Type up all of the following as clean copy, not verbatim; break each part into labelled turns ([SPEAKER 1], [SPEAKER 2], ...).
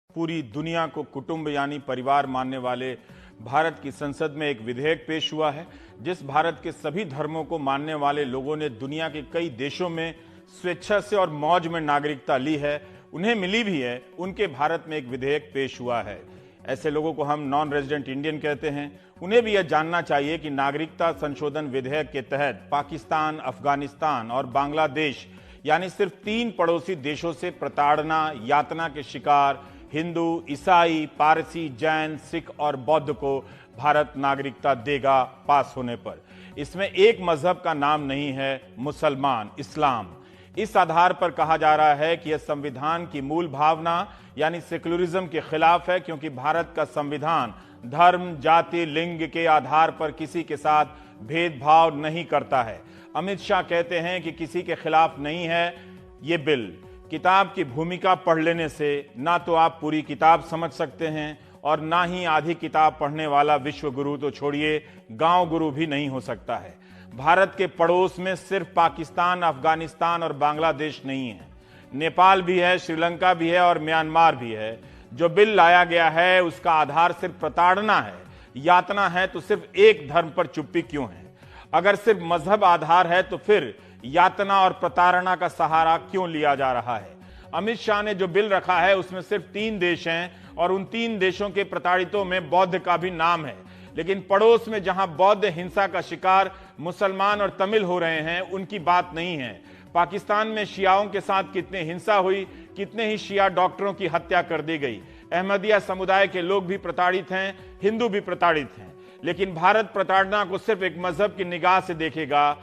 [SPEAKER 1] पूरी दुनिया को कुटुंब यानी परिवार मानने वाले भारत की संसद में एक विधेयक पेश हुआ है जिस भारत के सभी धर्मों को मानने वाले लोगों ने दुनिया के कई देशों में स्वेच्छा से और मौज में नागरिकता ली है, उन्हें मिली भी है, उनके भारत में एक विधेयक पेश हुआ है। ऐसे लोगों को हम नॉन रेजिडेंट इंडियन कहते हैं। उन्हें भी यह जानना चाहिए कि नागरिकता संशोधन विधेयक के तहत पाकिस्तान, अफगानिस्तान और बांग्लादेश यानी सिर्फ 3 पड़ोसी देशों से प्रताड़ना, यातना के शिकार हिंदू, ईसाई, पारसी, जैन, सिख और बौद्ध को भारत नागरिकता देगा पास होने पर। इसमें एक मजहब का नाम नहीं है, मुसलमान, इस्लाम। इस आधार पर कहा जा रहा है कि यह संविधान की मूल भावना यानी सेक्युलरिज्म के खिलाफ है, क्योंकि भारत का संविधान धर्म, जाति, लिंग के आधार पर किसी के साथ भेदभाव नहीं करता है। अमित शाह कहते हैं कि किसी के खिलाफ नहीं है ये बिल। किताब की भूमिका पढ़ लेने से ना तो आप पूरी किताब समझ सकते हैं और ना ही आधी किताब पढ़ने वाला विश्व गुरु तो छोड़िए, गांव गुरु भी नहीं हो सकता है। भारत के पड़ोस में सिर्फ पाकिस्तान, अफगानिस्तान और बांग्लादेश नहीं है, नेपाल भी है, श्रीलंका भी है और म्यांमार भी है। जो बिल लाया गया है उसका आधार सिर्फ प्रताड़ना है, यातना है, तो सिर्फ एक धर्म पर चुप्पी क्यों है? अगर सिर्फ मजहब आधार है तो फिर यातना और प्रताड़ना का सहारा क्यों लिया जा रहा है? अमित शाह ने जो बिल रखा है उसमें सिर्फ 3 देश हैं और उन 3 देशों के प्रताड़ितों में बौद्ध का भी नाम है, लेकिन पड़ोस में जहां बौद्ध हिंसा का शिकार मुसलमान और तमिल हो रहे हैं उनकी बात नहीं है। पाकिस्तान में शियाओं के साथ कितनी हिंसा हुई, कितने ही शिया डॉक्टरों की हत्या कर दी गई। अहमदिया समुदाय के लोग भी प्रताड़ित हैं, हिंदू भी प्रताड़ित हैं, लेकिन भारत प्रताड़ना को सिर्फ एक मजहब की निगाह से देखेगा,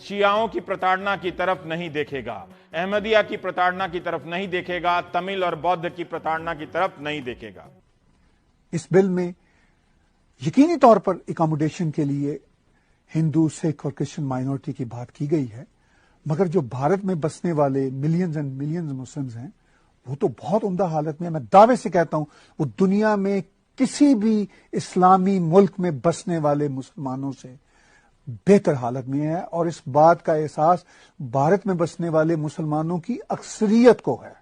[SPEAKER 1] शियाओं की प्रताड़ना की तरफ नहीं देखेगा, अहमदिया की प्रताड़ना की तरफ नहीं देखेगा, तमिल और बौद्ध की प्रताड़ना की तरफ नहीं देखेगा।
[SPEAKER 2] इस बिल में यकीनी तौर पर एकोमोडेशन के लिए हिंदू, सिख और क्रिश्चियन माइनॉरिटी की बात की गई है, मगर जो भारत में बसने वाले मिलियंस एंड मिलियंस मुस्लिम्स हैं वो तो बहुत उम्दा हालत में, मैं दावे से कहता हूं वो दुनिया में किसी भी इस्लामी मुल्क में बसने वाले मुसलमानों से बेहतर हालत में है। और इस बात का एहसास भारत में बसने वाले मुसलमानों की अक्सरियत को है।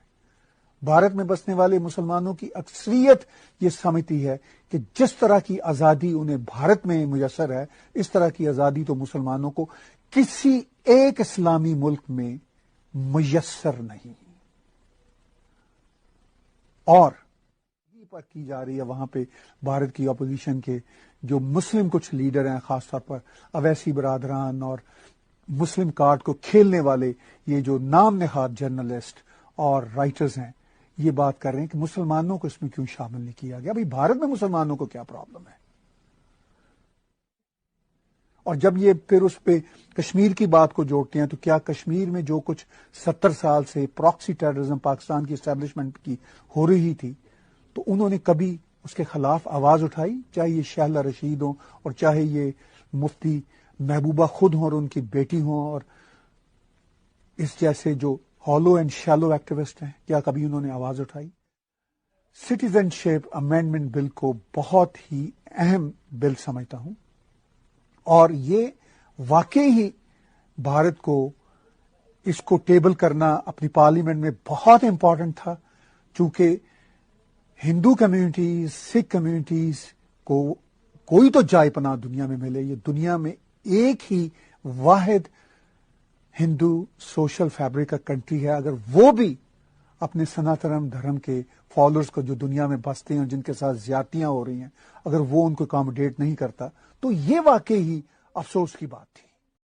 [SPEAKER 2] भारत में बसने वाले मुसलमानों की अक्सरियत ये समझती है कि जिस तरह की आजादी उन्हें भारत में मुयस्सर है, इस तरह की आजादी तो मुसलमानों को किसी एक इस्लामी मुल्क में मुयस्सर नहीं। और पर की जा रही है वहां पे भारत की अपोजिशन के जो मुस्लिम कुछ लीडर हैं, खासतौर पर अवैसी बरादरान और मुस्लिम कार्ड को खेलने वाले ये जो नाम नेहाद जर्नलिस्ट और राइटर्स हैं, ये बात कर रहे हैं कि मुसलमानों को इसमें क्यों शामिल नहीं किया गया। भाई भारत में मुसलमानों को क्या प्रॉब्लम है? और जब ये फिर उस पे कश्मीर की बात को जोड़ते हैं तो क्या कश्मीर में जो कुछ 70 साल से प्रॉक्सी टेररिज्म पाकिस्तान की एस्टेब्लिशमेंट की हो रही थी, तो उन्होंने कभी उसके खिलाफ आवाज उठाई? चाहे ये शहला रशीद हो और चाहे ये मुफ्ती महबूबा खुद हों और उनकी बेटी हों और इस जैसे जो हॉलो एंड शैलो एक्टिविस्ट हैं, क्या कभी उन्होंने आवाज उठाई? सिटीजनशिप अमेंडमेंट बिल को बहुत ही अहम बिल समझता हूं और ये वाकई ही भारत को इसको टेबल करना अपनी पार्लियामेंट में बहुत इंपॉर्टेंट था, चूंकि हिंदू कम्युनिटीज, सिख कम्युनिटीज को कोई तो जाय पनाह दुनिया में मिले। ये दुनिया में एक ही वाहिद हिंदू सोशल फैब्रिक का कंट्री है। अगर वो भी अपने सनातन धर्म के फॉलोअर्स को जो दुनिया में बसते हैं और जिनके साथ ज्यादतियां हो रही हैं, अगर वो उनको अकोमोडेट नहीं करता, तो ये वाकई ही अफसोस की बात थी।